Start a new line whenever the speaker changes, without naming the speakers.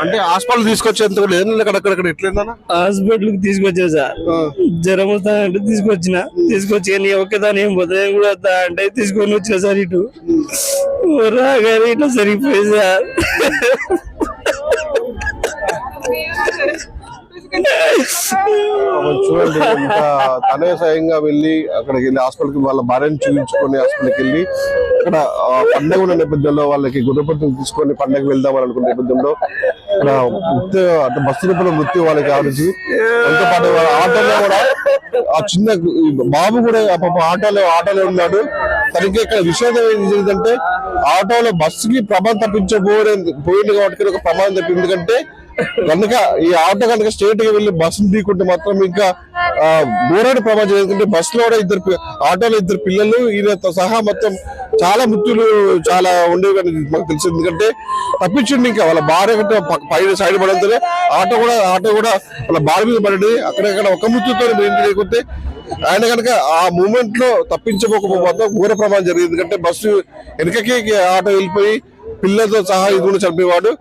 అంటే హాస్పిటల్ తీసుకొచ్చేంత లేదు అక్కడక్కడ ఎట్లయినా
హాస్పిటల్ కి తీసుకొచ్చా సార్. జ్వరం వస్తా అంటే తీసుకొచ్చి నీ ఒక్కదాని ఏం పోతా కూడా వస్తా అంటే తీసుకొని వచ్చిన సార్. ఇటు రాగానే ఇట్లా సరిపోయి సార్.
చూడండి ఇంకా తనే స్వయంగా వెళ్ళి అక్కడికి వెళ్ళి హాస్పిటల్కి వాళ్ళ భార్యను చూపించుకొని హాస్పిటల్కి వెళ్ళి అక్కడ పండగ ఉన్న నేపథ్యంలో వాళ్ళకి గుర్రపట్టును తీసుకొని పండగ వెళ్దామని అనుకున్న నేపథ్యంలో ఇక్కడ మృత్యు అంటే బస్సు రూపంలో మృత్యు వాళ్ళకి ఆలోచి ఎంతో పాటు ఆటోలో కూడా ఆ చిన్న బాబు కూడా ఆటోలో ఉన్నాడు. తనకి ఇక్కడ విషయం ఏం జరిగిందంటే ఆటోలో బస్సుకి ప్రమాదం పోయింది కాబట్టి ఒక ప్రమాదం తప్పింది. ఎందుకంటే కనుక ఈ ఆటో కనుక స్ట్రేట్ గా వెళ్ళి బస్సును ఢీకుంటే మాత్రం ఇంకా ఘోరమైన ప్రమాదం. ఎందుకంటే బస్సులో కూడా ఆటోలో ఇద్దరు పిల్లలు ఈయనతో సహా మొత్తం చాలా మృత్యులు చాలా ఉండేవి కానీ మాకు తెలిసింది. ఎందుకంటే తప్పించండి ఇంకా వాళ్ళ భార్య కంటే పైన సైడ్ పడంతోనే ఆటో కూడా వాళ్ళ భార్య మీద పడండి. అక్కడక్కడ ఒక మృత్యుతో ఏంటి లేకపోతే ఆయన కనుక ఆ మూమెంట్ లో తప్పించబోకపోతే ఘోర ప్రమాదం జరిగింది. ఎందుకంటే బస్సు వెనకకి ఆటో వెళ్ళిపోయి పిల్లలతో సహా ఇది కూడా చనిపోయేవాడు.